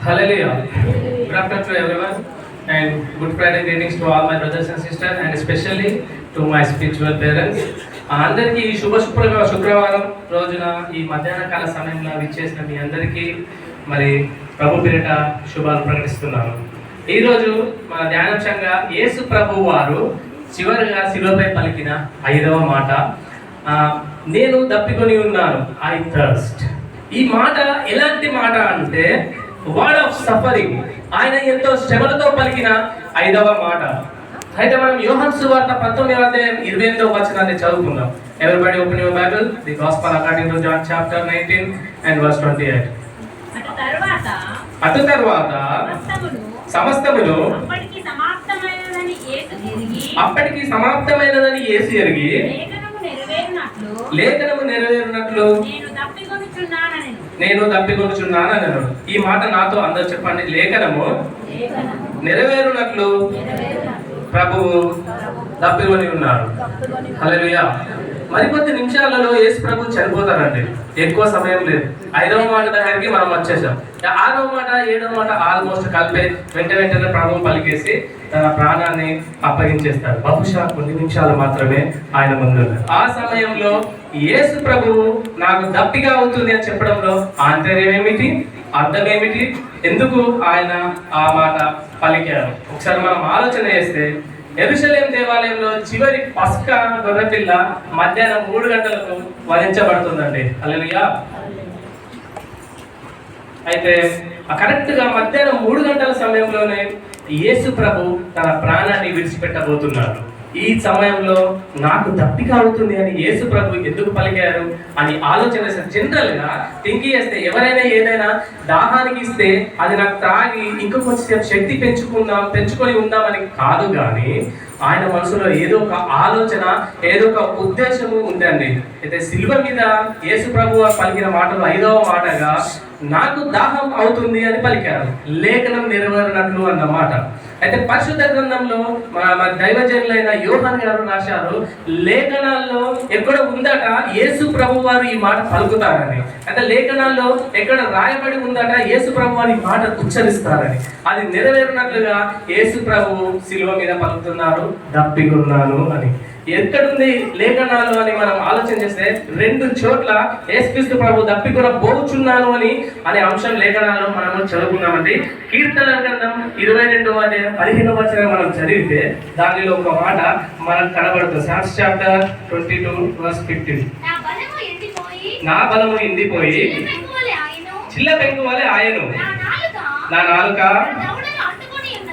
Hallelujah. Good afternoon to everyone and Good Friday greetings to all my brothers and sisters and especially to my spiritual parents. అందరికీ ఈ శుక్రవారం రోజున ఈ మధ్యాహ్న కాల సమయంలో విచ్చేసిన మీ అందరికీ మరి ప్రభు పేరిట శుభాలు ప్రకటిస్తున్నాను. ఈరోజు మన ధ్యానాంశంగా యేసు ప్రభు వారు చివరిగా శిలువపై పలికిన 5వ మాట, నేను దప్పికొని ఉన్నాను, ఐ థర్స్ట్. ఈ మాట ఎలాంటి మాట అంటే వర్డ్ ఆఫ్ సఫరింగ్. ఆయన ఎంతో శ్రమలతో పలికిన 5వ మాట. అయితే మనం యోహాను సువార్త 19:28 చదువుకుందాం. Everybody open your Bible, the Gospel according to John chapter 19 and verse 28. అటు తరువాత సమస్తమును అప్పటికి సమాప్తమైనదని యేసు ఎరిగి లేఖనము నెరవేరునట్లు నేను దప్పికొనుచున్నానను. ఈ మాట నాతో అందరూ చెప్పండి. లేఖనము నెరవేరునట్లు ప్రభువు దప్పికొని ఉన్నారు. హల్లెలూయా. మరికొద్ది నిమిషాలలో యేసు ప్రభు చనిపోతారండి. ఎక్కువ సమయం లేదు. 5వ మాట దగ్గరికి మనం వచ్చేసాం. 6వ మాట 7వ మాట ఆల్మోస్ట్ కలిపే వెంటనే ప్రభువు పలికేసి తన ప్రాణాన్ని అప్పగించేస్తారు. బహుశా కొన్ని నిమిషాలు మాత్రమే ఆయన ముందు. ఆ సమయంలో యేసు ప్రభువు నాకు దప్పిగా అవుతుంది అని చెప్పడంలో ఆంతర్యం ఏమిటి, అర్థం ఏమిటి, ఎందుకు ఆయన ఆ మాట పలికారు ఒకసారి మనం ఆలోచన చేస్తే, యెరూషలేము దేవాలయంలో చివరి పస్కా గొర్రెపిల్ల మధ్యాహ్నం 3 గంటలకు వధించబడుతుందండి. హల్లెలూయా. అయితే కరెక్ట్ గా మధ్యాహ్నం 3 గంటల సమయంలోనే యేసు ప్రభు తన ప్రాణాన్ని విడిచిపెట్టబోతున్నారు. ఈ సమయంలో నాకు దప్పిక అవుతుంది అని యేసు ప్రభు ఎందుకు పలికారు అని ఆలోచన జనరల్ గా థింక్ చేస్తే, ఎవరైనా ఏదైనా దాహానికి ఇస్తే అది నాకు త్రాగి ఇంకొంచెం శక్తి పెంచుకొని ఉందామని కాదు, కానీ ఆయన మనసులో ఏదో ఒక ఆలోచన, ఏదో ఒక ఉద్దేశము ఉందండి. అయితే శిలువ మీద యేసు ప్రభు పలికిన మాటలు 5వ మాటగా నాకు దాహం అవుతుంది అని పలికారు. లేఖనం నెరవేరినట్లు అన్నమాట. అయితే పరిశుద్ధ గ్రంథంలో మన దైవజనులైన యోహాను గారు రాశారు, లేఖనాల్లో ఎక్కడ ఉందట యేసు ప్రభు వారు ఈ మాట పలుకుతారని. అయితే లేఖనాల్లో ఎక్కడ రాయబడి ఉందట యేసు ప్రభు వారు ఈ మాట ఉచ్చరిస్తారని. అది నెరవేరినట్లుగా యేసు ప్రభు శిలువ మీద పలుకుతున్నారు, దప్పికొన్నాను అని. ఎక్కడుంది లేఖనాలు అని మనం ఆలోచన చేస్తే 2 చోట్ల యేసుక్రీస్తు ప్రభు దప్పికొన పోచున్నాను అనే అంశం లేఖనాల్లో మనము చదువుకున్నామండి. కీర్తనల గ్రంథం 22:15 మనం చదివితే దానిలో ఒక మాట మనకు కనబడుతుంది. Psalms chapter 22:15. నా బలము ఎండిపోయి చిల్ల పెంకు వలె ఆయను, నా నాలుక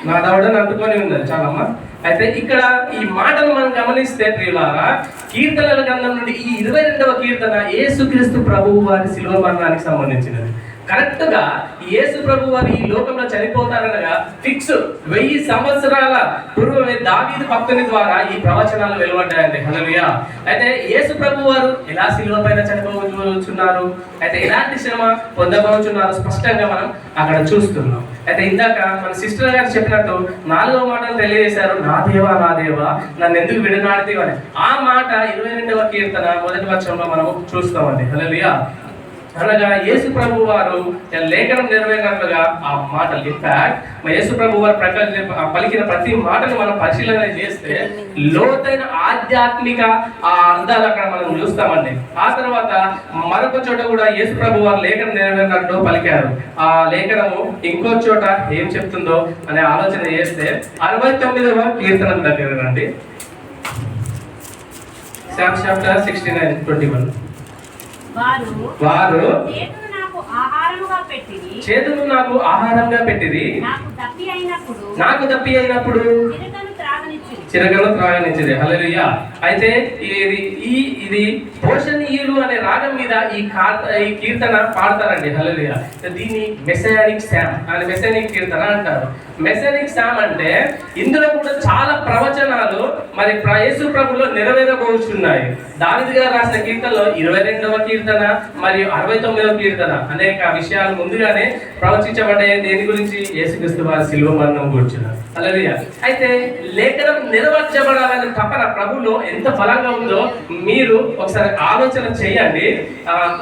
నా దవడను అంటుకొని ఉన్నది. చాలమ్మా. అయితే ఇక్కడ ఈ మాటను మనం గమనిస్తే ప్రియులారా, కీర్తనల గ్రంథం నుండి ఈ 22వ కీర్తన యేసుక్రీస్తు ప్రభువు వారి శిలువ మరణానికి సంబంధించినది. కరెక్ట్ గా యేసు ప్రభు వారు ఈ లోకంలో చనిపోతారనగా ఫిక్స్ 1000 సంవత్సరాల పూర్వమే దావీదు భక్తుని ద్వారా ఈ ప్రవచనాలు వెలువడ్డాయండి. హల్లెలూయా. అయితే యేసు ప్రభు వారు ఎలా శిలువ పైన చనిపోవచ్చున్నారు, అయితే ఎలాంటి శ్రమ పొందబోచున్నారు స్పష్టంగా మనం అక్కడ చూస్తున్నాం. అయితే ఇందాక మన సిస్టర్ గారు చెప్పినట్టు 4వ మాటను తెలియజేశారు, నా దేవా నన్ను ఎందుకు విడనాడితే అని. ఆ మాట 22వ కీర్తన 1వ వచనంలో మనం చూస్తామండి. హల్లెలూయా. అనగా యేసు ప్రభు వారు లేఖనం నెరవేరినట్లుగా ఆ మాటలు, ఇన్ఫాక్ట్ యేసు ప్రభు వారు పలికిన ప్రతి మాటను మనం పరిశీలన చేస్తే లోతైన ఆధ్యాత్మిక ఆ అర్థాలు అక్కడ మనం చూస్తామండి. ఆ తర్వాత మరొక చోట కూడా యేసు ప్రభు వారు లేఖనం నెరవేరినట్లు పలికారు. ఆ లేఖనము ఇంకో చోట ఏం చెప్తుందో అనే ఆలోచన చేస్తే 69వ కీర్తన దగ్గర రండి. Psalms chapter 69:21. వారు చేతులు నాకు ఆహారంగా పెట్టిరి, నాకు దప్పి అయినప్పుడు చిరకను త్రాగనిచ్చిరి. హల్లెలూయా. అయితే ఇది పోషణీయులు అనే రాగం మీద ఈ కీర్తన పాడతారండి. హల్లెలూయా. దీన్ని మెసయానిక్ శామ్ అని మెసయానిక్ కీర్తన అంటారు. మెసయానిక్ శామ్ అంటే ఇందులో కూడా చాలా ప్రవచనాలు మరి యేసు ప్రభులో నెరవేరబోచున్నాయి. దావీదు గారు రాసిన కీర్తనలో 22వ కీర్తన మరియు 69వ కీర్తన అనేక విషయాలు ముందుగానే ప్రవచించబడ్డాయి. దేని గురించి? యేసుక్రీస్తు వారి శిలువ మరణం గురించి. హల్లెలూయా. అయితే లేఖనం నెరవేర్చబడాలని తపన ప్రభులో ఎంత బలంగా ఉందో మీరు ఒకసారి ఆలోచన చేయండి.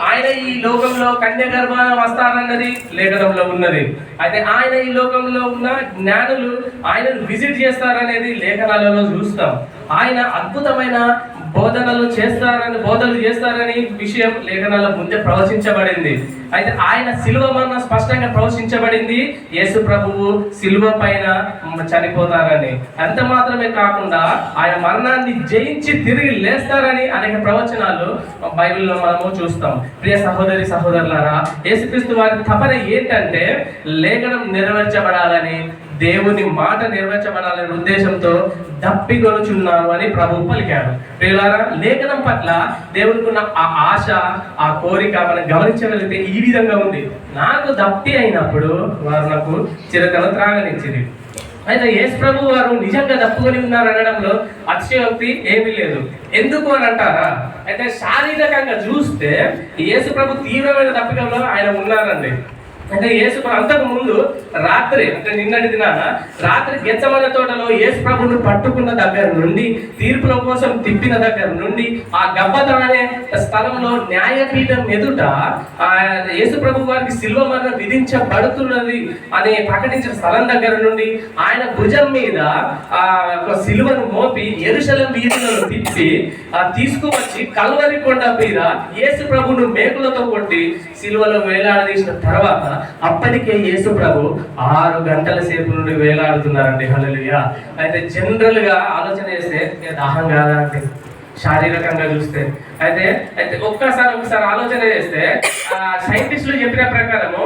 ఆయన ఈ లోకంలో కన్యగర్భ వస్తారన్నది లేఖనంలో ఉన్నది. అయితే ఆయన ఈ లోకంలో ఉన్న జ్ఞానులు ఆయనను విజిట్ చేస్తారనేది లేఖనాలలో చూస్తాం. ఆయన అద్భుతమైన బోధనలు చేస్తారని విషయం లేఖనాల ముందే ప్రవచించబడింది. అయితే ఆయన శిలువ మరణం స్పష్టంగా ప్రవచించబడింది. యేసు ప్రభువు శిలువ పైన చనిపోతారని. అంత మాత్రమే కాకుండా ఆయన మరణాన్ని జయించి తిరిగి లేస్తారని అనేక ప్రవచనాలు బైబిల్లో మనము చూస్తాం. ప్రియ సహోదరి సహోదరులారా, యేసుక్రీస్తు వారి తపన ఏంటంటే లేఖనం నెరవేర్చబడాలని, దేవుని మాట నెరవేర్చబడాలనే ఉద్దేశంతో దప్పిగొనుచున్నారు అని ప్రభువు పలికారు. ప్రియులారా, లేఖనం పట్ల దేవునికి ఉన్న ఆ ఆశ, ఆ కోరిక మనం గమనించగలిగితే ఈ విధంగా ఉంది. నాకు దప్పి అయినప్పుడు వారు నాకు చిరకను త్రాగనిచ్చింది. అయితే యేసు ప్రభు వారు నిజంగా దప్పుకొని ఉన్నారు అనడంలో అతిశయోక్తి ఏమీ లేదు. ఎందుకు అని అంటారా? అయితే శారీరకంగా చూస్తే యేసు ప్రభు తీవ్రమైన దప్పికలో ఆయన ఉన్నారండి. అంటే యేసు అంతకు ముందు రాత్రి, అంటే నిన్నటి దినాన రాత్రి గెత్సెమనే తోటలో యేసు ప్రభును పట్టుకున్న దగ్గర నుండి, తీర్పుల కోసం తిప్పిన దగ్గర నుండి, ఆ గబ్బత అనే స్థలంలో న్యాయపీఠం ఎదుట యేసు ప్రభు వారికి శిలువ మరణం విధించబడుతున్నది అని ప్రకటించిన స్థలం దగ్గర నుండి ఆయన భుజం మీద ఒక శిలువను మోపి యెరూషలేము వీధులను తిప్పి తీసుకువచ్చి కల్వరి కొండ మీద యేసు ప్రభును మేకులతో కొట్టి శిలువలో వేలాడదీసిన తర్వాత అప్పటికే యేసు ప్రభు 6 గంటల సేపు నుండి వేలాడుతున్నారండి. హల్లెలూయా. అయితే జనరల్ గా ఆలోచన చేస్తే దాహం కాదా అంటే శారీరకంగా చూస్తే అయితే ఒకసారి ఆలోచన చేస్తే సైంటిస్టులు చెప్పిన ప్రకారము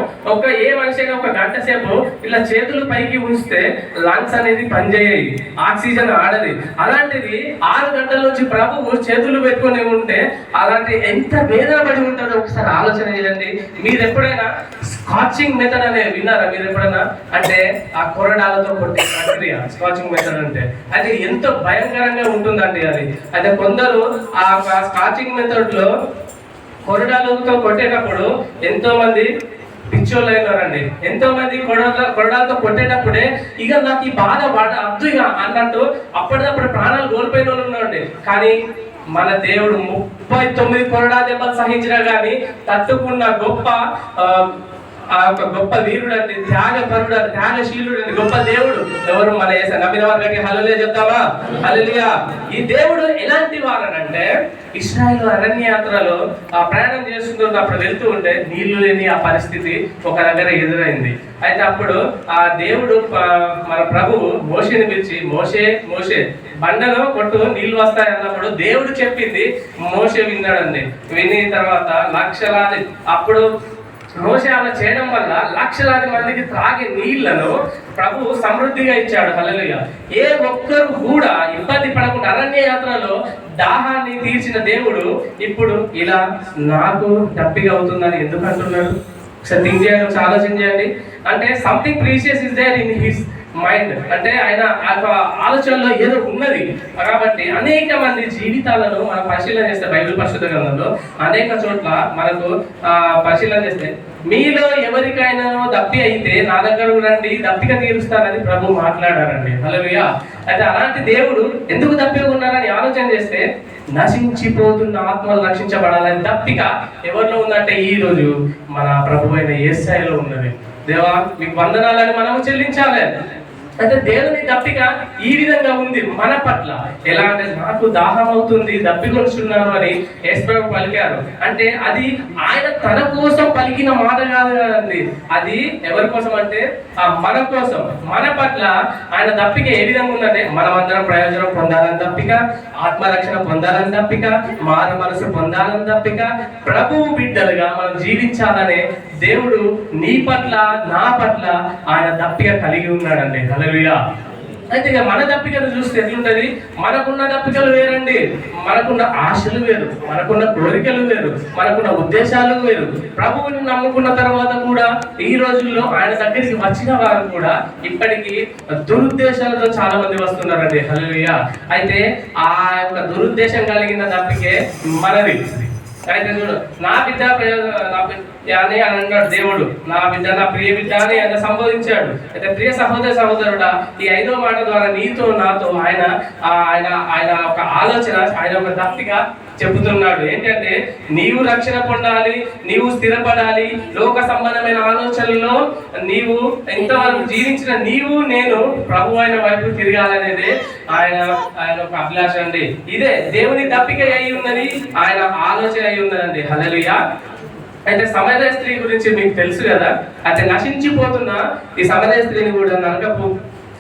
ఏ మనిషి అయినా 1 గంట సేపు ఇలా చేతులు పైకి ఉంచితే లంగ్స్ అనేది పనిచేయాయి, ఆక్సిజన్ ఆడది. అలాంటిది 6 గంటల నుంచి ప్రభువు చేతులు పెట్టుకొని ఉంటే అలాంటి ఎంత వేదన పడి ఉంటుందో ఒకసారి ఆలోచన చేయండి. మీరు ఎప్పుడైనా స్కాచింగ్ మెథడ్ అనేది విన్నారా? మీరు ఎప్పుడైనా? అంటే ఆ కొరడాలతో కొట్టే ప్రక్రియ స్కాచింగ్ మెథడ్ అంటే అది ఎంతో భయంకరంగా ఉంటుందండి అది. అయితే కొందరు ఆ స్కాచింగ్ మెథడ్ లో కొరడాలతో కొట్టేటప్పుడు ఎంతో మంది పిచ్చోళ్ళు అయినారండి. ఎంతో మంది కొరడాలతో కొట్టేటప్పుడే ఇక నాకు ఈ బాధ అద్దు ఇక అన్నట్టు అప్పటిదప్పుడు ప్రాణాలు కోల్పోయిన వాళ్ళు ఉన్నారండి. కానీ మన దేవుడు 39 కొరడా దెబ్బలు సహించినా కానీ తట్టుకున్న గొప్ప వీరుడు అండి, త్యాగపరుడు, త్యాగశీలుడు అండి, గొప్ప దేవుడు. ఎవరు? మన యేసు. నమ్మిన వారికి హల్లెలూయా చెప్తామా? హల్లెలూయా. ఈ దేవుడు ఎలాంటి వారనంటే ఇశ్రాయేలు అరణ్యయాత్రలో ప్రయాణం చేస్తున్నప్పుడు వెళ్తూ ఉంటే నీళ్లు లేని ఆ పరిస్థితి ఒక దగ్గర ఎదురైంది. అయితే అప్పుడు ఆ దేవుడు మన ప్రభువు మోషేని పిలిచి, మోషే బండలో కొట్టు నీళ్లు వస్తాయి అన్నప్పుడు దేవుడు చెప్పింది మోషే విన్నాడండి. విని తర్వాత లక్షలాది, అప్పుడు మోషే అలా చేయడం వల్ల లక్షలాది మందికి త్రాగే నీళ్లను ప్రభు సమృద్ధిగా ఇచ్చాడు. హల్లెలూయా. ఏ ఒక్కరు కూడా ఇబ్బంది పడకుండా అరణ్య యాత్రలో దాహాన్ని తీర్చిన దేవుడు ఇప్పుడు ఇలా నాకు దప్పిక అవుతుందని ఎందుకు అంటున్నాడు? ఒకసారి థింక్ చేయండి, ఒకసారి ఆలోచన చేయండి. అంటే something precious is there in his mind. అంటే ఆయన ఆలోచనలో ఏదో ఉన్నది. కాబట్టి అనేక మంది జీవితాలను మనం పరిశీలన చేస్తే బైబిల్ పరిశుద్ధ గ్రంథంలో అనేక చోట్ల మనకు పరిశీలన చేస్తే మీలో ఎవరికైనా దప్పి అయితే నా దగ్గర రండి, దప్పిక తీరుస్తానని ప్రభు మాట్లాడారండి. హల్లెలూయా. అయితే అలాంటి దేవుడు ఎందుకు దప్పిక ఉన్నారని ఆలోచన చేస్తే నశించిపోతున్న ఆత్మలు రక్షించబడాలని దప్పిక ఎవరిలో ఉందంటే ఈ రోజు మన ప్రభు అయిన యేసయ్యలో ఉన్నది. దేవా మీకు వందనాలని మనము చెల్లించాలి. అంటే దేవుని దప్పిక ఈ విధంగా ఉంది మన పట్ల. ఎలా అంటే నాకు దాహం అవుతుంది, దప్పికొంటున్నాను అని యేసు ప్రభు పలికారు. అంటే అది ఆయన తన కోసం పలికిన మాట కాదు కదండి, అది ఎవరి కోసం అంటే మన కోసం. మన పట్ల ఆయన దప్పిక ఏ విధంగా ఉందంటే మనమందరం ప్రయోజనం పొందాలని దప్పిక, ఆత్మరక్షణ పొందాలని దప్పిక, మారు మనసు పొందాలని దప్పిక, ప్రభువు బిడ్డలుగా మనం జీవించాలనే దేవుడు నీ పట్ల నా పట్ల ఆయన దప్పిక కలిగి ఉన్నాడండి. హల్లెలూయా. అయితే ఇక మన దప్పికలు చూస్తే ఎట్లుంటది? మనకున్న దప్పికలు వేరండి, మనకున్న ఆశలు వేరు, మనకున్న కోరికలు వేరు, మనకున్న ఉద్దేశాలు వేరు. ప్రభువుని నమ్ముకున్న తర్వాత కూడా ఈ రోజుల్లో ఆయన దగ్గరికి వచ్చిన వారు కూడా ఇప్పటికీ దురుద్దేశాలతో చాలా మంది వస్తున్నారండి. హల్లెలూయా. అయితే ఆ యొక్క దురుద్దేశం కలిగిన దప్పికే మనది. అయితే చూడు, నా బిడ్డ అని అన్నాడు దేవుడు. నా బిడ్డ, నా ప్రియ బిడ్డ అని ఆయన సంబోధించాడు. అయితే ప్రియ సహోదరుడా, ఈ 5వ మాట ద్వారా నీతో నాతో ఆయన ఆయన ఆయన ఒక ఆలోచన, ఆయన ఒక దప్పిక చెబుతున్నాడు. ఏంటంటే నీవు రక్షణ పొందాలి, నీవు స్థిరపడాలి, లోక సంబంధమైన ఆలోచనల్లో నీవు ఇంతవరకు జీవించిన నీవు నేను ప్రభు అయిన వైపు తిరగాలనేది ఆయన ఒక అభిలాష అండి. ఇదే దేవుని దప్పిక అయి ఉన్నది, ఆయన ఆలోచన అయి ఉన్నదండి. హల్లెలూయా. అయితే సమరయ స్త్రీ గురించి మీకు తెలుసు కదా. అయితే నశించిపోతున్న ఈ సమరయ స్త్రీని కూడా నరకపు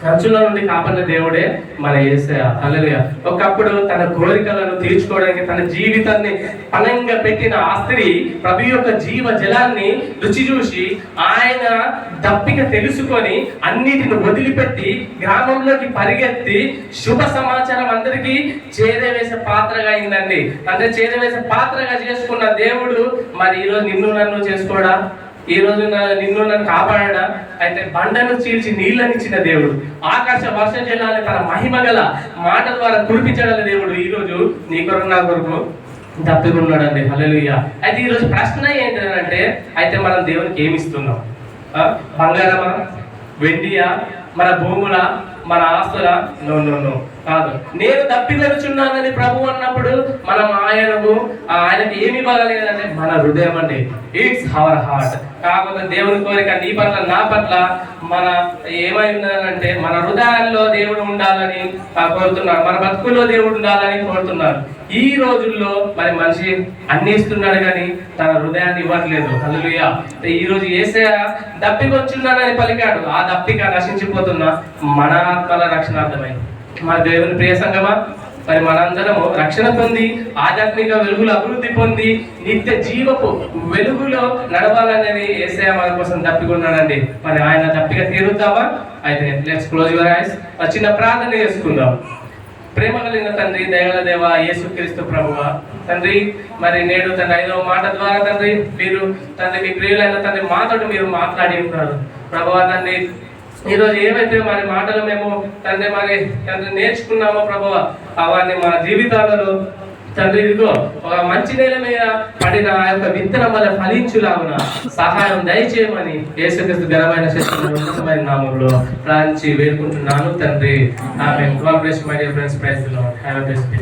ఖర్చుల నుండి కాపాడిన దేవుడే మన యేసయ్య. హల్లెలూయా. ఒకప్పుడు తన కోరికలను తీర్చుకోవడానికి తన జీవితాన్ని పణంగా పెట్టిన ఆ స్త్రీ ప్రభు యొక్క జీవ జలాన్ని రుచి చూసి ఆయన దప్పిక తెలుసుకొని అన్నిటిని వదిలిపెట్టి గ్రామంలోకి పరిగెత్తి శుభ సమాచారం అందరికీ చేరవేసే పాత్రగా అయిందండి. అంటే చేరవేసే పాత్రగా చేసుకున్న దేవుడు మరి ఈరోజు నిన్ను నన్ను చేసుకోడా? ఈ రోజు నిన్ను నన్ను కాపాడా? అయితే బండను చీల్చి నీళ్ళనిచ్చిన దేవుడు, ఆకాశ వర్ష జలాన్ని తన మహిమ గల మాట ద్వారా కురిపించగల దేవుడు ఈ రోజు నీ కొరకు నా కొరకు దప్పికున్నాడండి. హల్లెలూయా. అయితే ఈ రోజు ప్రశ్న ఏంటంటే, అయితే మనం దేవునికి ఏమి ఇస్తున్నాం? బంగారమా, వెండియా, మన భూముల, మన ఆస్తుల? నో నో నో, కాదు. నేను దప్పికొనుచున్నానని ప్రభు అన్నప్పుడు మనం ఆయనకి ఏమి ఇవ్వగలిగేదంటే మన హృదయం అండి. It's our heart. కాకపోతే దేవుని కోరిక నీ పట్ల నా పట్ల మన ఏమై ఉన్నదంటే మన హృదయాల్లో దేవుడు ఉండాలని కోరుతున్నారు, మన బతుకుల్లో దేవుడు ఉండాలని కోరుతున్నారు. ఈ రోజుల్లో మరి మనిషి అన్ని ఇస్తున్నాడు కానీ తన హృదయాన్ని ఇవ్వట్లేదు. హల్లెలూయా. ఈ రోజు యేసయ్య దప్పికొచ్చున్నానని పలికాడు. ఆ దప్పిక నశించిపోతున్న మన ఆత్మల రక్షణార్థమై మన దేవుని ప్రియ సంగమా, మరి మనందరము రక్షణ పొంది ఆధ్యాత్మిక వెలుగులు అభివృద్ధి పొంది నిత్య జీవపు వెలుగులో నడవాలనేది యేసయ్య మన కోసం దప్పికొన్నాడండి. మరి ఆయన దప్పిక తీరుద్దామా? అయితే లెట్స్ క్లోజ్ యువర్ ఐస్. చిన్న ప్రార్థన చేసుకుందాం. ప్రేమ కలిగిన తండ్రి, దయగల దేవ, యేసుక్రీస్తు ప్రభువా, తండ్రి మరి నేడు తండ్రి 5వ మాట ద్వారా తండ్రి మీరు తండ్రి మీ ప్రియులైన తండ్రి మాతోటి మీరు మాట్లాడి ఉన్నారు ప్రభువా. తండ్రి ఈరోజు ఏవైతే మరి మాటలు మేము తండ్రి నేర్చుకున్నామో ప్రభువా, అవన్నీ మా జీవితాలలో తండ్రి ఇదిగో ఒక మంచి నేల మీద పడిన ఆ యొక్క విత్తనం వల్ల ఫలించులాగున సహాయం దయచేయమని యేసుక్రీస్తు ఘనమైన ఉన్నతమైన నామంలో ప్రార్థించి వేడుకుంటున్నాను తండ్రి. Amen. God bless my dear friends. Praise the Lord. Have a blessed day.